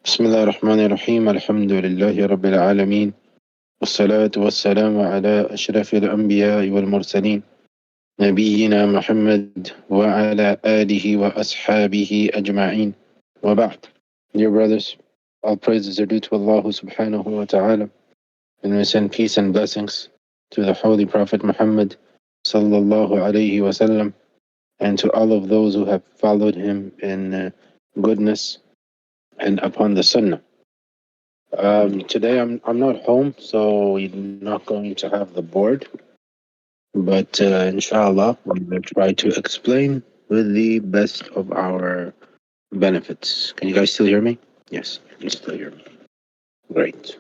بسم الله الرحمن الرحيم الحمد لله رب العالمين والصلاة والسلام على أشرف الأنبياء والمرسلين نبينا محمد وعلى آله وأصحابه أجمعين وبعد. Dear brothers, all praises are due to Allah subhanahu wa ta'ala, and we send peace and blessings to the Holy Prophet Muhammad sallallahu alayhi wa sallam, and to all of those who have followed him in goodness and upon the Sunnah. Today I'm not home, so we're not going to have the board, but inshallah we will try to explain with the best of our benefits. Can you guys still hear me? Yes, you still hear me. Great.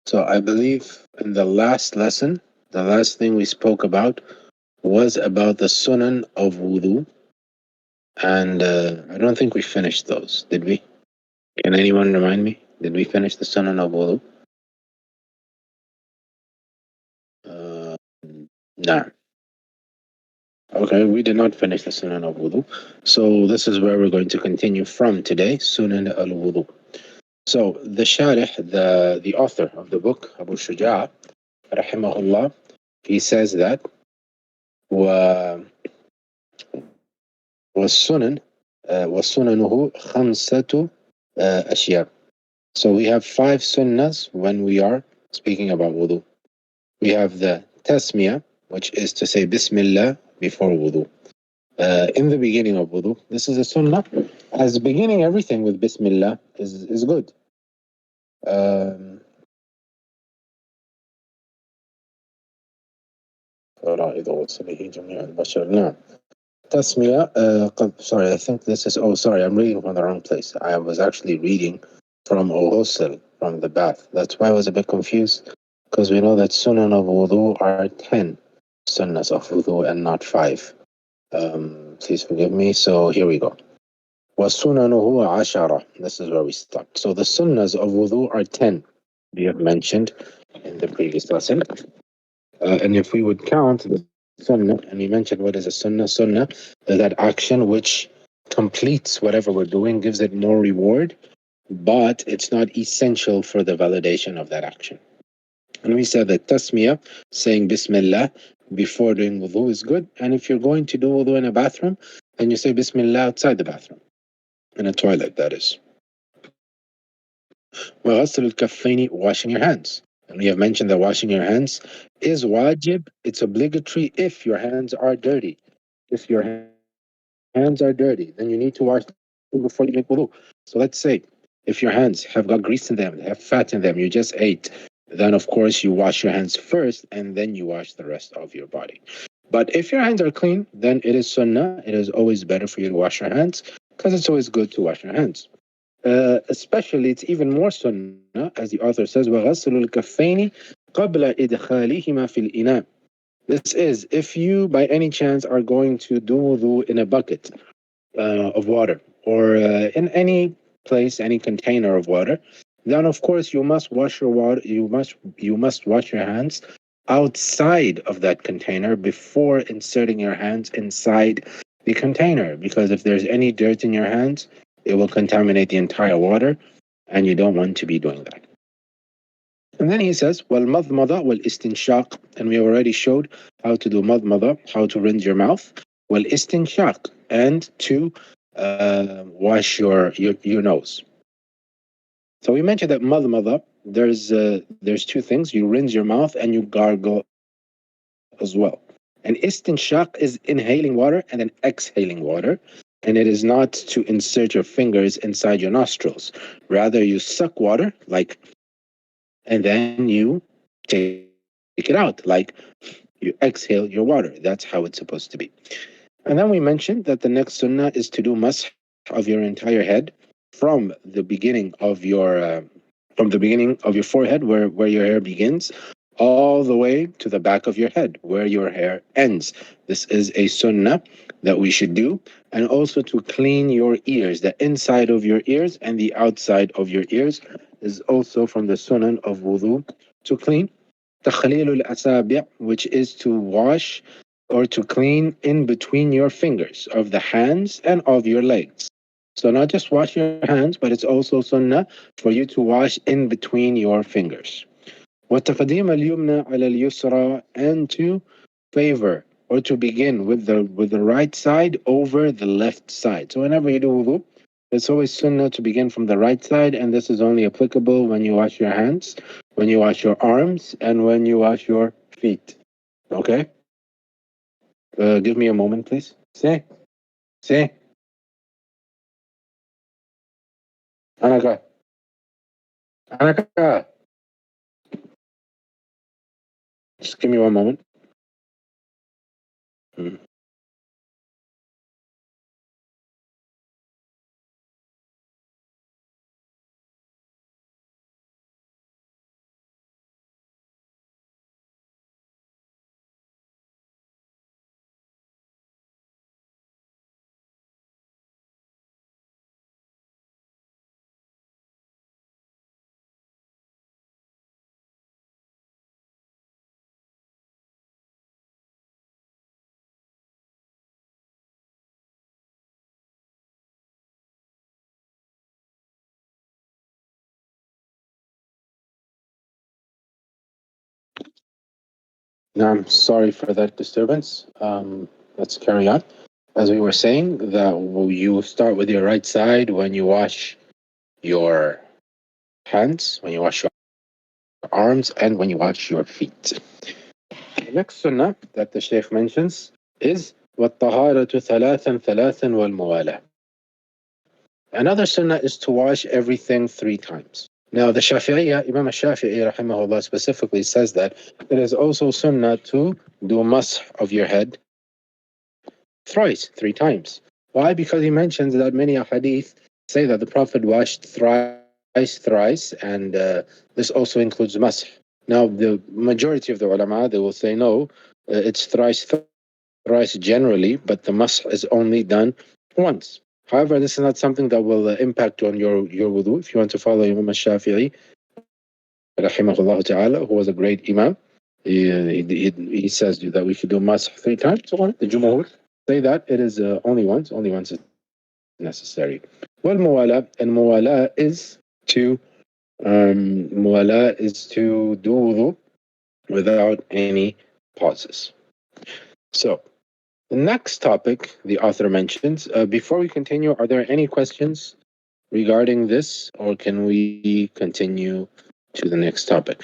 So I believe in the last lesson, the last thing we spoke about was about the sunan of wudu, and I don't think we finished those, did we? Can anyone remind me? Did we finish the sunan of wudu? Nah. Okay, we did not finish the Sunan of Wudu. So this is where we're going to continue from today, Sunan al Wudu. So the Sharih, the author of the book, Abu Shuja, rahimahullah, he says that والسنن وسننه خمسة أشياء. So we have 5 sunnahs when we are speaking about wudu. We have the tasmiyah, which is to say Bismillah before wudu. In the beginning of wudu, this is a sunnah, as beginning everything with Bismillah is good. Sorry, I think this is, sorry, I'm reading from the wrong place. I was actually reading from Ghusl, from the bath. That's why I was a bit confused, because we know that sunnah of wudu are 10 sunnahs of wudu and not 5. Please forgive me. So here we go. وَسُنَنُهُ عَشَرَةٌ. This is where we stopped. So the sunnahs of wudu are 10, we have mentioned in the previous lesson. And if we would count the sunnah, and we mentioned what is a sunnah, sunnah, that action which completes whatever we're doing, gives it more reward, but it's not essential for the validation of that action. And we said that tasmiyah, saying Bismillah before doing wudu, is good. And if you're going to do wudu in a bathroom, then you say Bismillah outside the bathroom. In a toilet, that is. وغسل الكفين, washing your hands. And we have mentioned that washing your hands is wajib. It's obligatory if your hands are dirty. If your hands are dirty, then you need to wash them before you make wudu. So let's say if your hands have got grease in them, have fat in them, you just ate, then of course you wash your hands first and then you wash the rest of your body. But if your hands are clean, then it is sunnah. It is always better for you to wash your hands, because it's always good to wash your hands. Especially, it's even more sunnah, as the author says, وَغَسْلُ الْكَفَّيْنِ قَبْلَ إِدْخَالِهِمَا فِي الْإِنَاءِ. This is, if you by any chance are going to do wudu in a bucket of water, or in any place, any container of water, then of course you must wash your water. You must wash your hands outside of that container before inserting your hands inside the container, because if there's any dirt in your hands, it will contaminate the entire water, and you don't want to be doing that. And then he says, وَالْمَضْمَضَةُ وَالْإِسْتِنْشَاقُ. And we already showed how to do madmada, how to rinse your mouth. وَالْإِسْتِنْشَاق, and to wash your nose. So we mentioned that madmada, there's 2 things. You rinse your mouth and you gargle as well. And istinshaq is inhaling water and then exhaling water. And it is not to insert your fingers inside your nostrils. Rather, you suck water, and then you take it out, like you exhale your water. That's how it's supposed to be. And then we mentioned that the next sunnah is to do mash of your entire head from the beginning of your forehead, where your hair begins, all the way to the back of your head, where your hair ends. This is a sunnah that we should do. And also to clean your ears. The inside of your ears and the outside of your ears is also from the sunnah of wudu to clean. تخليل الأصابع, which is to wash or to clean in between your fingers of the hands and of your legs. So not just wash your hands, but it's also sunnah for you to wash in between your fingers. وتقديم اليمنى على اليسرى, and to favor or to begin with the right side over the left side. So whenever you do wudu, it's always sunnah to begin from the right side, and this is only applicable when you wash your hands, when you wash your arms, and when you wash your feet. Okay? Give me a moment, please. Say, say, Anaka, Anaka. Just give me one moment. Hmm. Now, I'm sorry for that disturbance. Let's carry on. As we were saying, that you start with your right side when you wash your hands, when you wash your arms, and when you wash your feet. The next sunnah that the Shaykh mentions is وَالطَّهَارَةُ ثَلَاثًا ثَلَاثًا وَالْمُوَالَةِ. Another sunnah is to wash everything 3 times. Now, the Shafi'iyya, Imam al-Shafi'i, rahimahullah, specifically says that it is also sunnah to do mash of your head thrice, 3 times. Why? Because he mentions that many hadith say that the Prophet washed thrice, and this also includes masih. Now, the majority of the ulama, they will say no, it's thrice generally, but the masih is only done once. However, this is not something that will impact on your wudu. If you want to follow Imam al-Shafi'i, rahimahullah ta'ala, who was a great imam, he says that we should do masih 3 times. So the Jumhur say that it is only once is necessary. Well, muwala, and muwala is to do wudu without any pauses. So the next topic the author mentions. Before we continue, are there any questions regarding this, or can we continue to the next topic?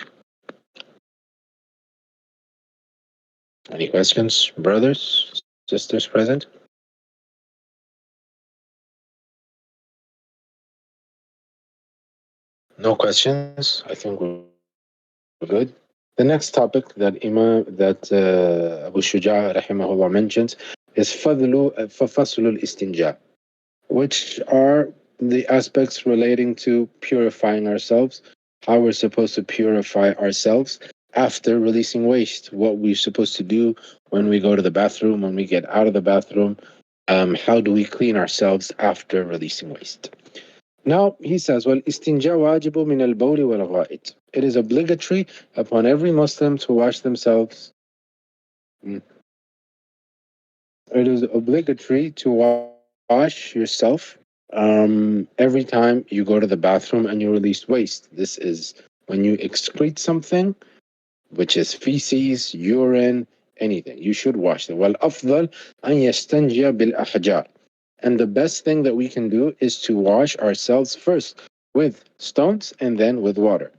Any questions, brothers, sisters present? No questions. I think we're good. The next topic that Abu Shuja rahimahullah mentions is faslu al-istinja, which are the aspects relating to purifying ourselves, how we're supposed to purify ourselves after releasing waste, what we're supposed to do when we go to the bathroom, when we get out of the bathroom, how do we clean ourselves after releasing waste. Now he says, well, istinja wajibu min al-bawl wal gha'it. It is obligatory upon every Muslim to wash themselves. Mm. It is obligatory to wash yourself every time you go to the bathroom and you release waste. This is when you excrete something, which is feces, urine, anything. You should wash them. Well, afdal an yastanjiya bil ahjar. And the best thing that we can do is to wash ourselves first with stones and then with water.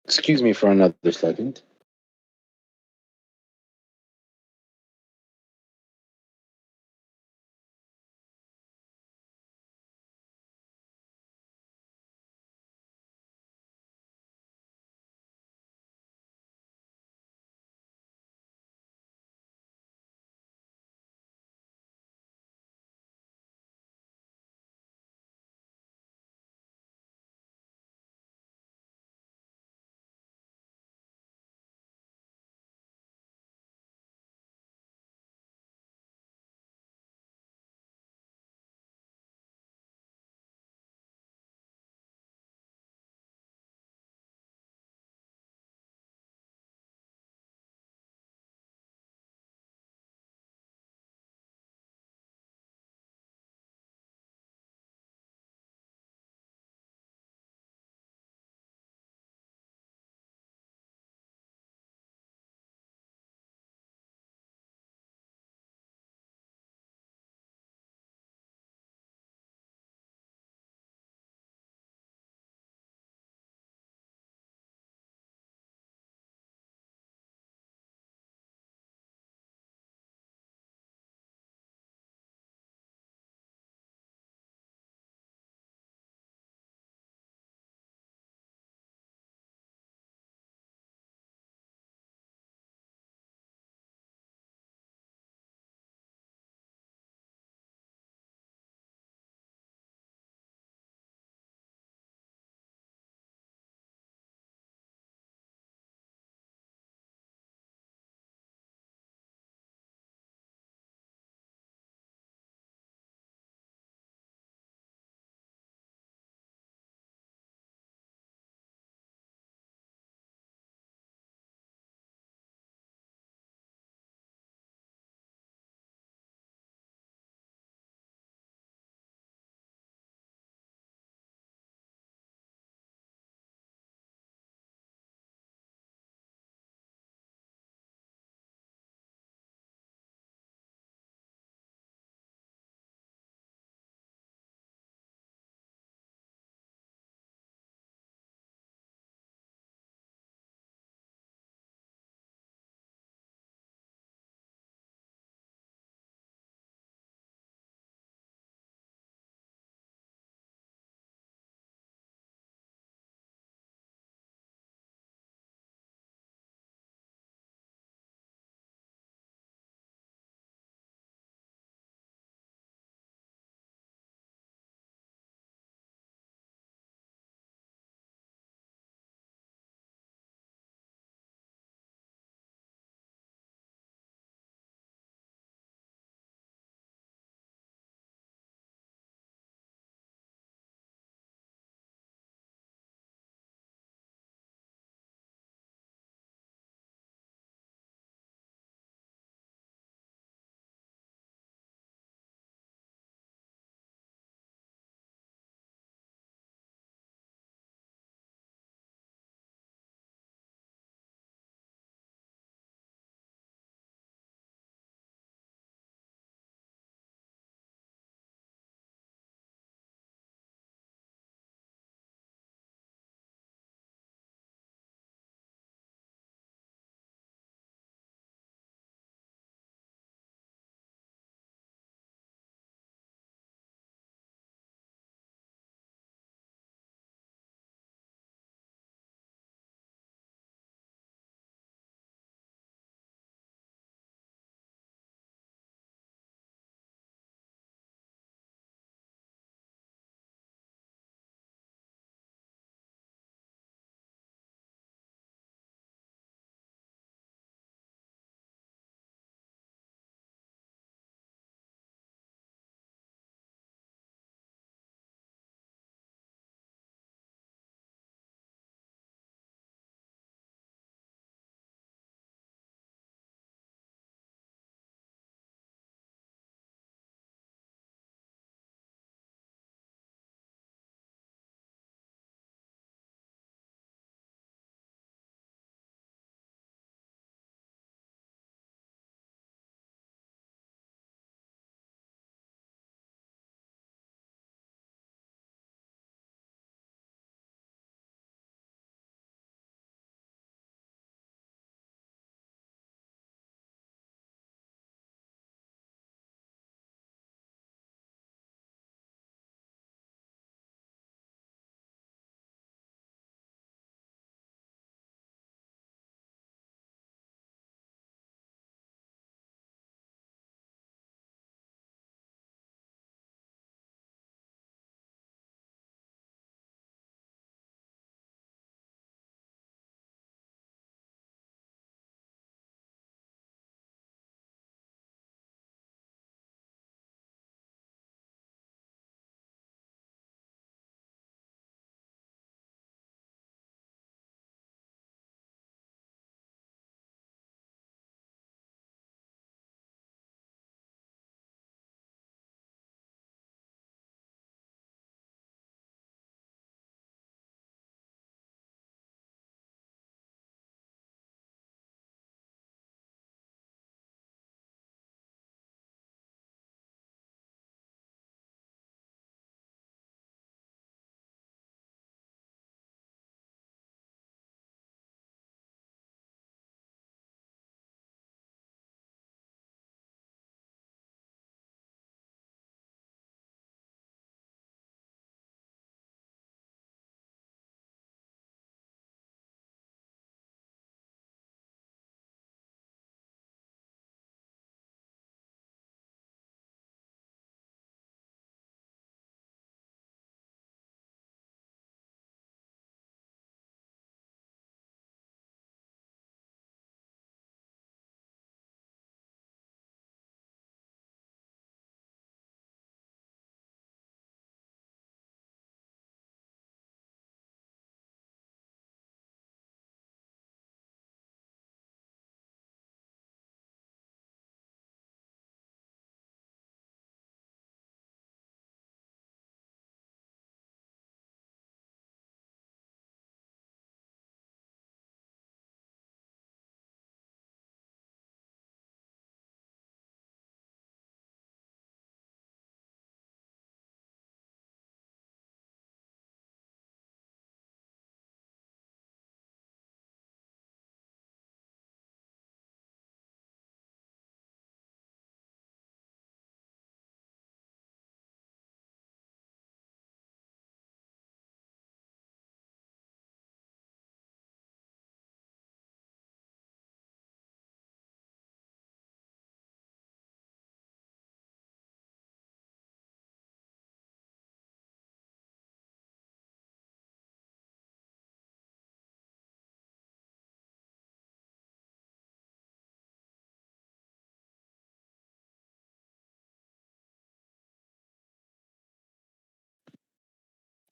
Excuse me for another second.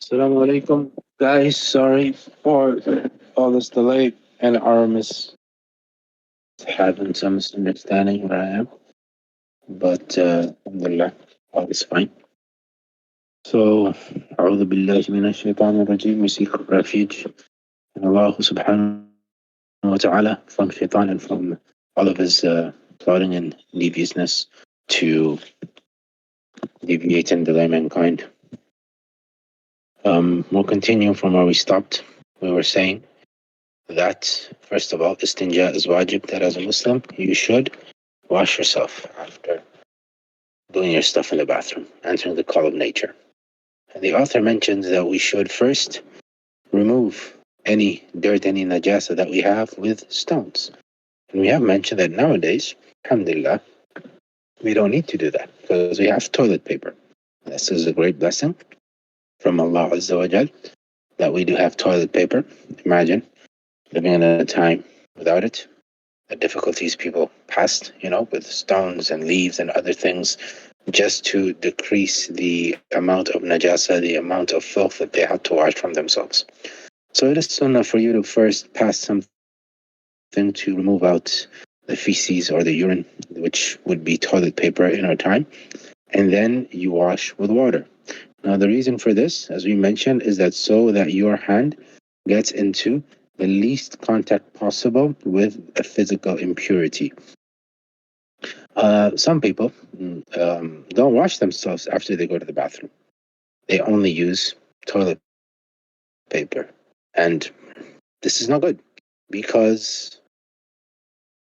Assalamu alaikum, guys. Sorry for all this delay and our having some misunderstanding where I am, but alhamdulillah, all is fine. So, أعوذ بالله من الشيطان الرجيم. We seek refuge in Allah subhanahu wa ta'ala from shaitan and from all of his plotting and deviousness to deviate and delay mankind. We'll continue from where we stopped. We were saying that, first of all, istinja is wajib, that as a Muslim, you should wash yourself after doing your stuff in the bathroom, answering the call of nature. And the author mentions that we should first remove any dirt, any najasa that we have with stones. And we have mentioned that nowadays, alhamdulillah, we don't need to do that because we have toilet paper. This is a great blessing from Allah Azza wa Jal that we do have toilet paper. Imagine living in a time without it, the difficulties people passed, with stones and leaves and other things, just to decrease the amount of najasa, the amount of filth that they had to wash from themselves. So it is sunnah for you to first pass something to remove out the feces or the urine, which would be toilet paper in our time, and then you wash with water. Now, the reason for this, as we mentioned, is that so that your hand gets into the least contact possible with a physical impurity. Some people don't wash themselves after they go to the bathroom. They only use toilet paper. And this is not good because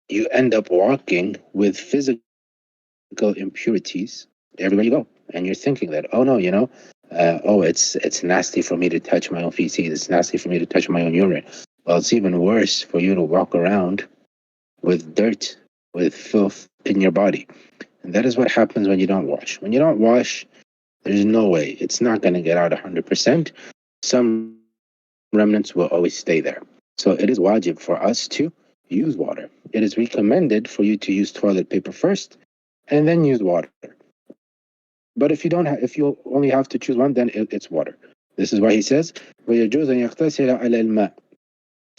you end up walking with physical impurities everywhere you go. And you're thinking that, oh no, it's nasty for me to touch my own feces. It's nasty for me to touch my own urine. Well, it's even worse for you to walk around with dirt, with filth in your body. And that is what happens when you don't wash. When you don't wash, there's no way. It's not going to get out 100%. Some remnants will always stay there. So it is wajib for us to use water. It is recommended for you to use toilet paper first and then use water. But if you only have to choose one, then it's water. This is why he says, وَيَجُوزَ أَن يَغْتَسِلَ عَلَى الْمَاءِ,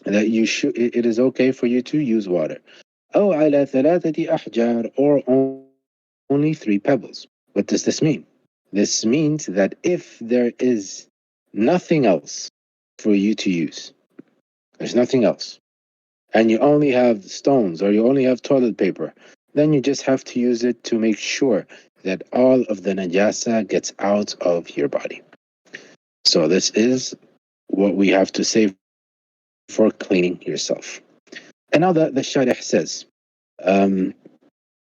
that it is okay for you to use water. أو على ثلاثة أحجار, or only 3 pebbles. What does this mean? This means that if there is nothing else for you to use, there's nothing else, and you only have stones or you only have toilet paper, then you just have to use it to make sure that all of the najasa gets out of your body. So this is what we have to say for cleaning yourself. And now the Sharih says,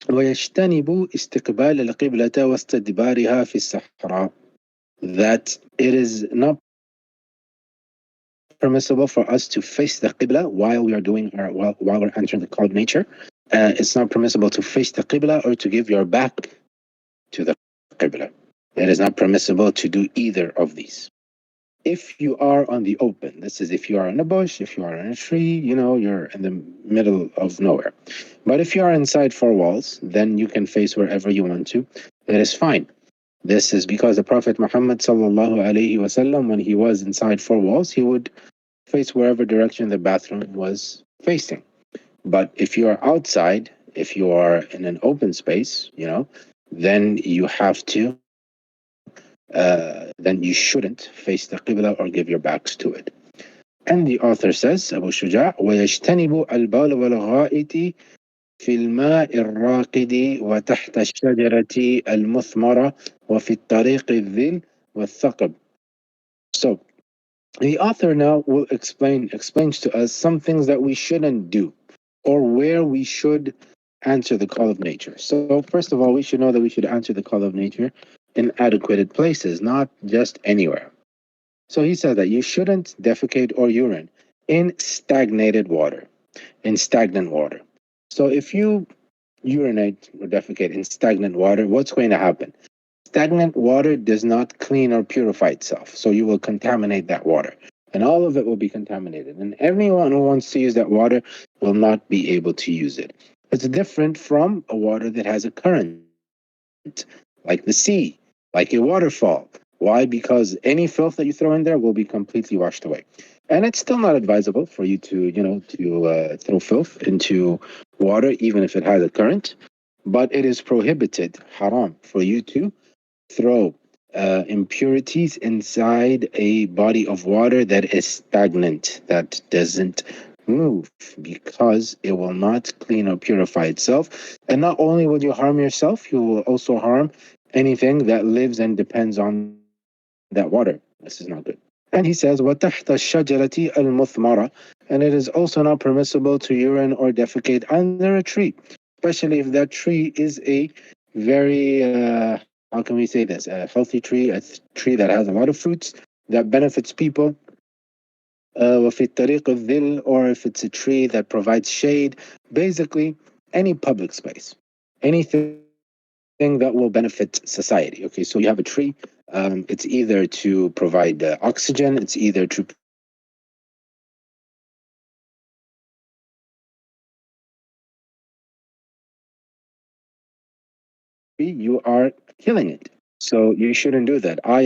ويجتنب استقبال القبلة واستدبارها في الصحراء, that it is not permissible for us to face the qibla while we are while we're entering the call of nature. It's not permissible to face the qibla or to give your back to the qibla. It is not permissible to do either of these. If you are on the open, this is if you are in a bush, if you are in a tree, you're in the middle of nowhere. But if you are inside 4 walls, then you can face wherever you want to. It is fine. This is because the Prophet Muhammad sallallahu alaihi wasallam, when he was inside 4 walls, he would face wherever direction the bathroom was facing. But if you are outside, if you are in an open space, then you have to then you shouldn't face the qibla or give your backs to it. And the author says, Abu Shuja, وَيَجْتَنِبُ الْبَالَ وَالْغَائِطِ في الماء الراكد وتحت الشجرة المثمرة وفي الطريق الذل والثقب. So the author now will explains to us some things that we shouldn't do, or where we should answer the call of nature. So first of all, we should know that we should answer the call of nature in adequate places, not just anywhere. So he said that you shouldn't defecate or urine in stagnant water. So if you urinate or defecate in stagnant water, what's going to happen? Stagnant water does not clean or purify itself, so you will contaminate that water. And all of it will be contaminated. And everyone who wants to use that water will not be able to use it. It's different from a water that has a current, like the sea, like a waterfall, Why? Because any filth that you throw in there will be completely washed away. And it's still not advisable for you to, throw filth into water, even if it has a current. But it is prohibited, haram, for you to throw impurities inside a body of water that is stagnant, that doesn't move, because it will not clean or purify itself. And not only will you harm yourself, you will also harm anything that lives and depends on that water. This is not good. And he says, وَتَحْتَ الشَّجَرَةِ الْمُثْمَرَةِ. And it is also not permissible to urine or defecate under a tree, especially if that tree is a very, how can we say this, a healthy tree, tree that has a lot of fruits that benefits people. وفي الطريق الظل, or if it's a tree that provides shade, basically any public space, anything that will benefit society. Okay, so you have a tree, it's either to provide oxygen, it's either to provide shade. If you are cutting it down and destroying it, then you are destroying that tree, you are killing it. So you shouldn't do that. I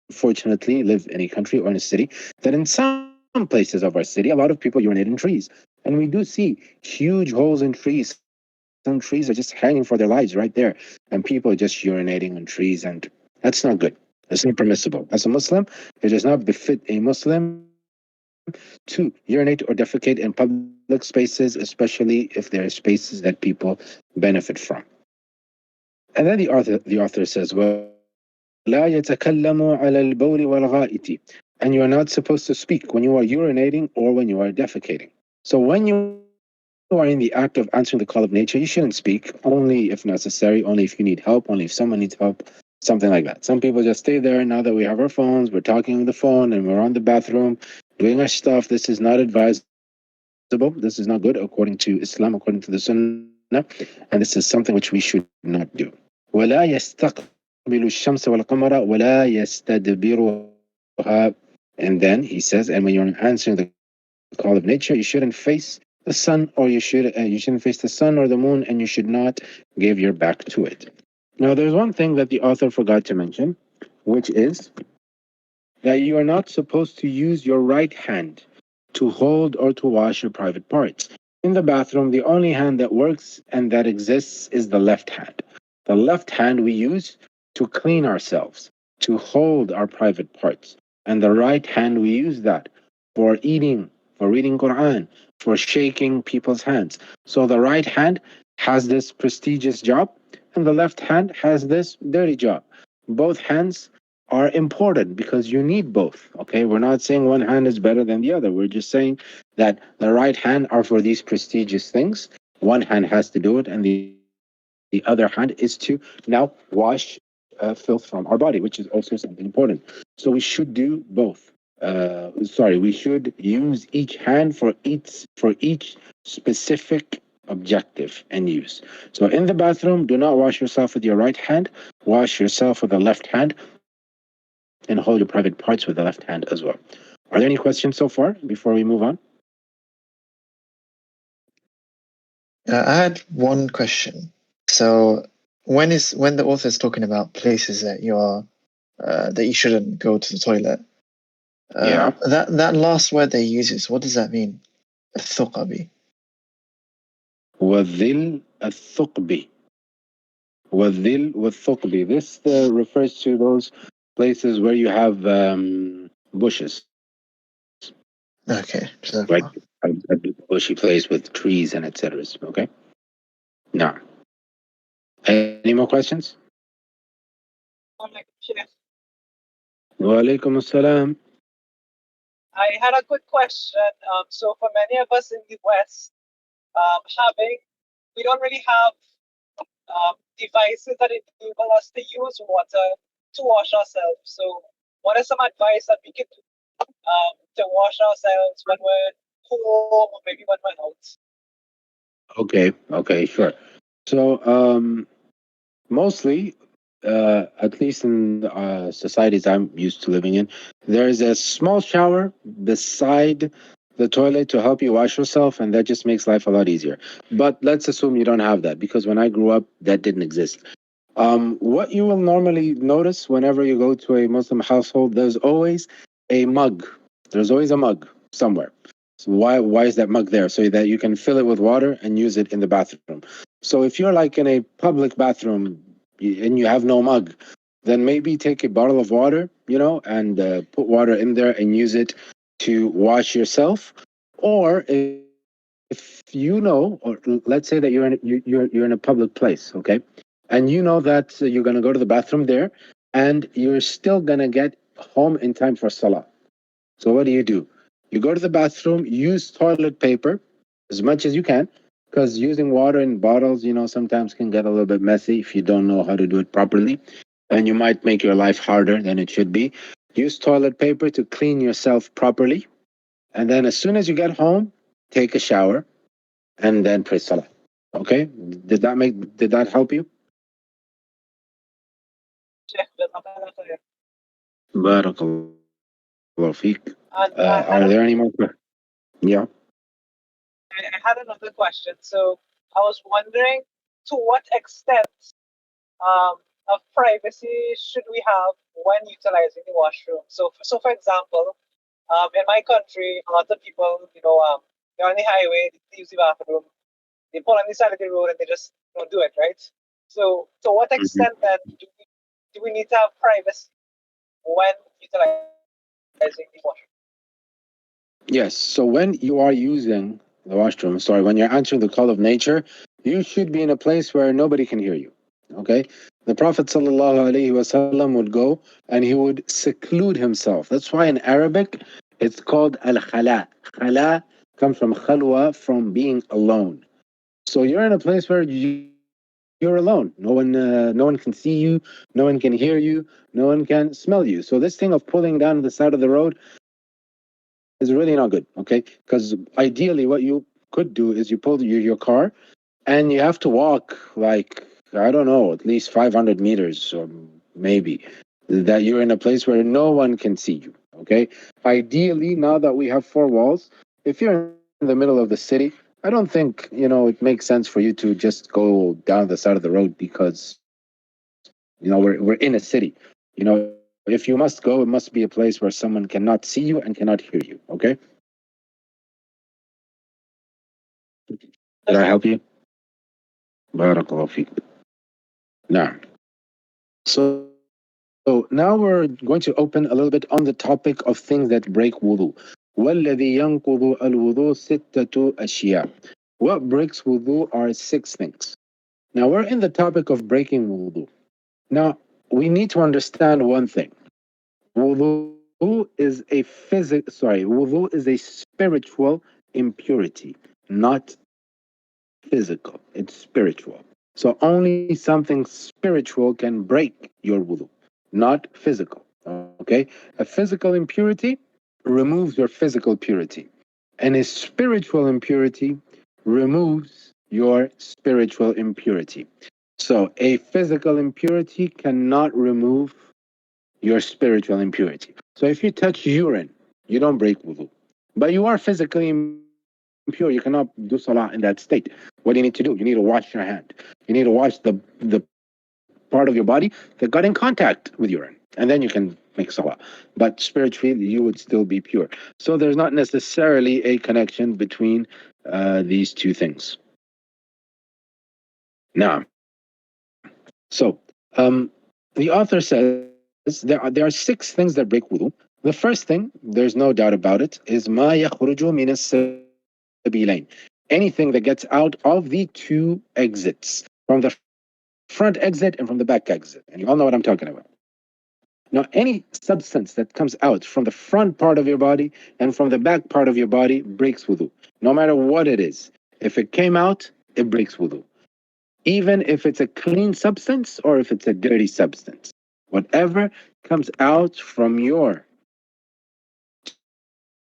unfortunately live in a country or in a city that in some places of our city, a lot of people urinate in trees. And we do see huge holes in trees. Some trees are just hanging for their lives right there. And people are just urinating on trees, and that's not good. That's not permissible. As a Muslim, it does not befit a Muslim to urinate or defecate in public spaces, especially if there are spaces that people benefit from. And then the author says, وَلَا يَتَكَلَّمُ عَلَى الْبَوْلِ وَالْغَائِطِ. And you are not supposed to speak when you are urinating or when you are defecating. So when you are in the act of answering the call of nature, you shouldn't speak, only if necessary, only if you need help, only if someone needs help, something like that. Some people just stay there. Now that we have our phones, we're talking on the phone, and we're on the bathroom doing our stuff. This is not advisable. This is not good according to Islam, according to the Sunnah. And this is something which we should not do. ولا يستقبل الشمس والقمر ولا يستدبرها. And then he says, and when you're answering the call of nature, you shouldn't face the sun, or you shouldn't face the sun or the moon, and you should not give your back to it. Now, there's one thing that the author forgot to mention, which is that you are not supposed to use your right hand to hold or to wash your private parts. In the bathroom, the only hand that works and that exists is the left hand. The left hand we use to clean ourselves, to hold our private parts. And the right hand we use that for eating, for reading Quran, for shaking people's hands. So the right hand has this prestigious job, and the left hand has this dirty job. Both hands are important because you need both. Okay, we're not saying one hand is better than the other. We're just saying that the right hand are for these prestigious things. One hand has to do it, and the other hand is to now wash filth from our body, which is also something important. So we should do both. We should use each hand for each specific objective and use. So in the bathroom, do not wash yourself with your right hand. Wash yourself with the left hand, and hold your private parts with the left hand as well. Are there any questions so far before we move on? I had one question. So when the author is talking about places that that you shouldn't go to the toilet, Yeah. that last word they uses, what does that mean? الثقبي. وَذِلْ الثُّقْبِ. وَالذِّلْ وَالثُّقْبِ. This refers to those places where you have bushes, Okay. right? A bushy place with trees and etc. Okay. Now, any more questions? Wa alaikum assalam. I had a quick question. So for many of us in the West, we don't really have devices that enable us to use water to wash ourselves. So what is some advice that we can do to wash ourselves when we're home or maybe when we're out? Okay, sure. So, mostly, at least in societies I'm used to living in, there is a small shower beside the toilet to help you wash yourself, and that just makes life a lot easier. But let's assume you don't have that, because when I grew up, that didn't exist. What you will normally notice whenever you go to a Muslim household, there's always a mug. There's always a mug somewhere. So why is that mug there? So that you can fill it with water and use it in the bathroom. So if you're like in a public bathroom and you have no mug, then maybe take a bottle of water, and put water in there and use it to wash yourself. Or if you know, or let's say that you're in a public place, okay, and you know that you're gonna go to the bathroom there, and you're still gonna get home in time for salah. So what do? You go to the bathroom, use toilet paper as much as you can, because using water in bottles, sometimes can get a little bit messy if you don't know how to do it properly, and you might make your life harder than it should be. Use toilet paper to clean yourself properly, and then as soon as you get home, take a shower and then pray salah. Okay? Did that help you? Sheikh, جزاك الله خير. Barakallahu feek. And Are there any more? Yeah. I had another question. So I was wondering, to what extent of privacy should we have when utilizing the washroom? So for example, in my country, a lot of people, they're on the highway, they use the bathroom, they pull on the side of the road, and they just don't do it, right? So to what extent then do we need to have privacy when utilizing the washroom? Yes. So when you are using the washroom, when you're answering the call of nature, you should be in a place where nobody can hear you. Okay? The Prophet ﷺ would go and he would seclude himself. That's why in Arabic it's called al-khala. Khala comes from khalwa, from being alone. So you're in a place where you're alone. No one can see you, no one can hear you, no one can smell you. So this thing of pulling down the side of the road is really not good, okay? Because ideally, what you could do is you pull your car, and you have to walk like, I don't know, at least 500 meters, or maybe, that you're in a place where no one can see you, okay? Ideally, now that we have four walls, if you're in the middle of the city, I don't think it makes sense for you to just go down the side of the road, because we're in a city. If you must go, it must be a place where someone cannot see you and cannot hear you, okay? Did I help you? Barakallahu feek. Now, so now we're going to open a little bit on the topic of things that break wudu. وَالَّذِي يَنْقُضُ الْوُضُوء سِتَّةُ أَشْيَاء. What breaks wudu are six things. Now we're in the topic of breaking wudu. Now we need to understand one thing. Wudu is wudu is a spiritual impurity, not physical. It's spiritual. So only something spiritual can break your wudu, not physical. Okay? A physical impurity removes your physical purity, and a spiritual impurity removes your spiritual impurity. So a physical impurity cannot remove your spiritual impurity. So if you touch urine, you don't break wudu. But you are physically impure. You cannot do salah in that state. What do you need to do? You need to wash your hand. You need to wash the part of your body that got in contact with urine. And then you can make salah. But spiritually, you would still be pure. So there's not necessarily a connection between these two things. Now, so the author says there are six things that break wudu. The first thing, there's no doubt about it, is ma yakhruju min as-sabilain. Anything that gets out of the two exits, from the front exit and from the back exit. And you all know what I'm talking about. Now, any substance that comes out from the front part of your body and from the back part of your body breaks wudu, no matter what it is. If it came out, it breaks wudu. Even if it's a clean substance or if it's a dirty substance. Whatever comes out from your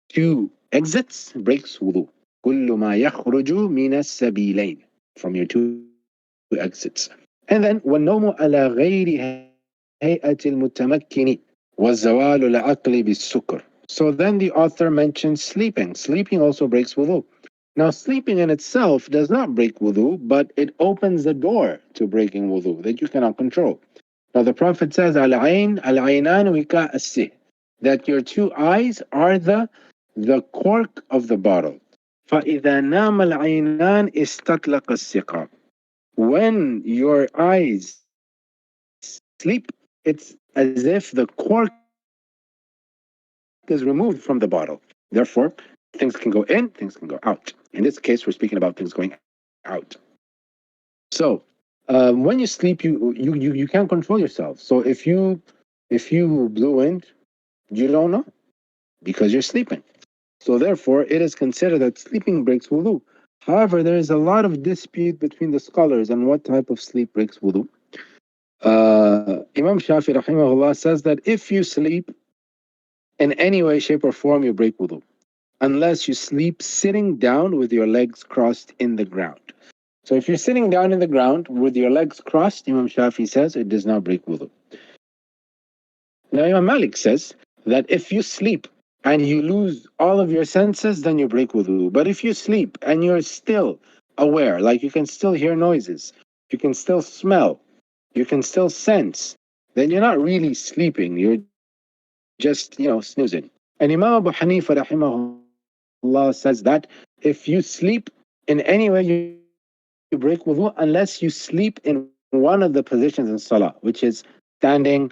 two exits breaks wudu. كل ما يخرج من السبيلين, from your two exits. And then والنوم على غير هيئة المتمكن والزوال العقل بالسكر. So then the author mentions sleeping. Sleeping also breaks wudu. Now, sleeping in itself does not break wudu, but it opens the door to breaking wudu that you cannot control. Now, the Prophet says, al-aynan wika as-sih, that your two eyes are the cork of the bottle. فَإِذَا نَامَ الْعَيْنَانِ اسْتَطْلَقَ السِّقَاء. When your eyes sleep, it's as if the cork is removed from the bottle. Therefore, things can go in, things can go out. In this case, we're speaking about things going out. So, when you sleep, you can't control yourself. So if you blew wind, you don't know because you're sleeping. So therefore, it is considered that sleeping breaks wudu. However, there is a lot of dispute between the scholars on what type of sleep breaks wudu. Imam Shafi rahimahullah says that if you sleep in any way, shape, or form, you break wudu, unless you sleep sitting down with your legs crossed in the ground. So if you're sitting down in the ground with your legs crossed, Imam Shafi says it does not break wudu. Now Imam Malik says that if you sleep and you lose all of your senses, then you break wudu. But if you sleep and you're still aware, like you can still hear noises, you can still smell, you can still sense, then you're not really sleeping. You're just, snoozing. And Imam Abu Hanifa rahimahullah says that if you sleep in any way, you break wudu unless you sleep in one of the positions in salah, which is standing,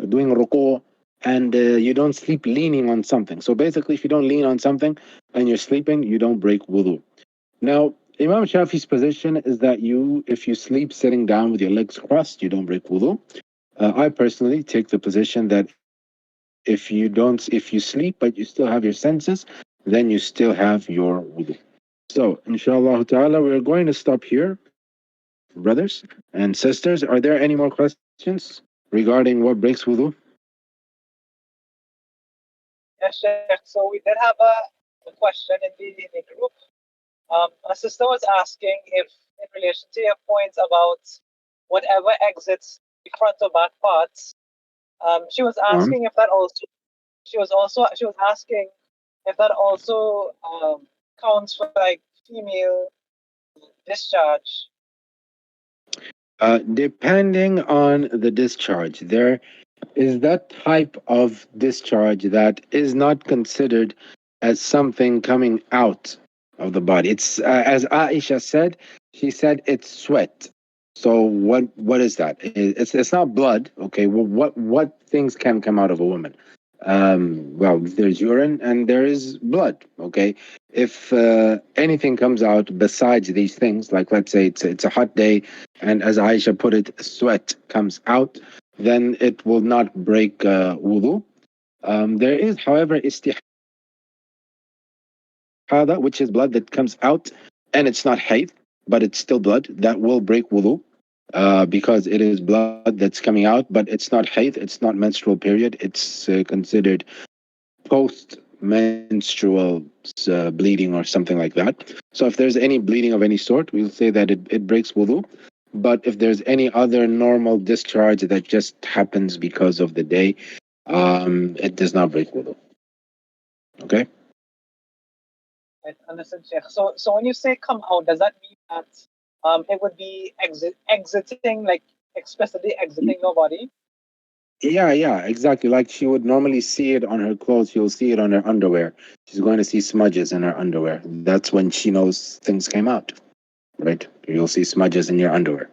doing ruku, and you don't sleep leaning on something. So basically, if you don't lean on something and you're sleeping, you don't break wudu. Now, Imam Shafi's position is that if you sleep sitting down with your legs crossed, you don't break wudu. I personally take the position that if you sleep but you still have your senses, then you still have your wudu. So, inshallah ta'ala, we're going to stop here, brothers and sisters. Are there any more questions regarding what breaks wudu? Yes, Sheikh. So we did have a question in the group. A sister was asking if, in relation to your points about whatever exits the front or back parts, she was asking if that also. She was asking if that also counts for like female discharge. Depending on the discharge, there is that type of discharge that is not considered as something coming out of the body. It's as Aisha said. She said it's sweat. So what is that? It's not blood. Okay. Well, what things can come out of a woman? Well, there's urine and there is blood. Okay. If anything comes out besides these things, like let's say it's a hot day, and as Aisha put it, sweat comes out, then it will not break wudu. There is, however, istihada, which is blood that comes out, and it's not hayd, but it's still blood. That will break wudu because it is blood that's coming out, but it's not hayd, it's not menstrual period. It's considered post-menstrual bleeding or something like that. So if there's any bleeding of any sort, we'll say that it breaks wudu. But if there's any other normal discharge that just happens because of the day, it does not break wudu. Okay. Right? Understand, Sheikh. So when you say come out, does that mean that it would be exiting, like explicitly exiting your body? Yeah, exactly. Like she would normally see it on her clothes. She'll see it on her underwear. She's going to see smudges in her underwear. That's when she knows things came out, right? You'll see smudges in your underwear.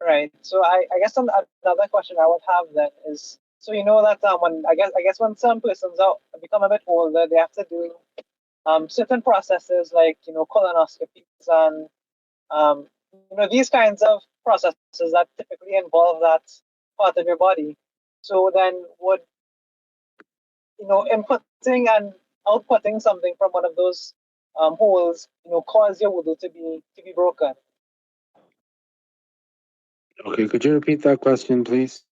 Right. So I guess another question I would have then is, so you know that when I guess when some persons are become a bit older, they have to do certain processes like colonoscopies and these kinds of processes that typically involve that part of your body. So then would inputting and outputting something from one of those holes cause your wudu to be broken? Okay, could you repeat that question, please?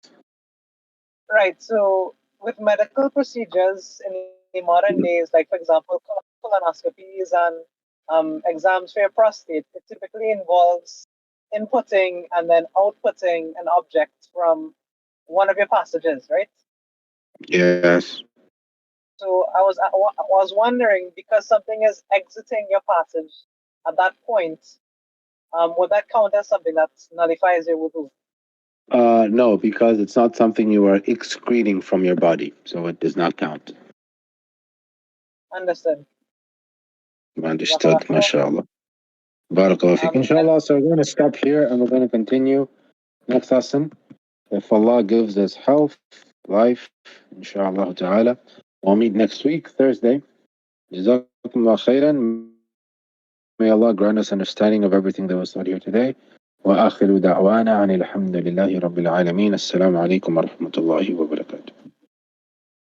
Right. So with medical procedures in the modern days, like for example, colonoscopies and exams for your prostate, it typically involves inputting and then outputting an object from one of your passages, right? Yes. So I was wondering, because something is exiting your passage at that point, would that count as something that nullifies your wudu? No, because it's not something you are excreting from your body, so it does not count. Understood. Understood, mashallah. Barakallah fiqh. Inshallah, so we're going to stop here and we're going to continue next lesson. If Allah gives us health, life, inshallah ta'ala, we'll meet next week, Thursday. Jazakumullah khairan. May Allah grant us understanding of everything that was taught here today. وآخر دعوانا عن الحمد لله رب العالمين. السلام عليكم ورحمة الله وبركاته.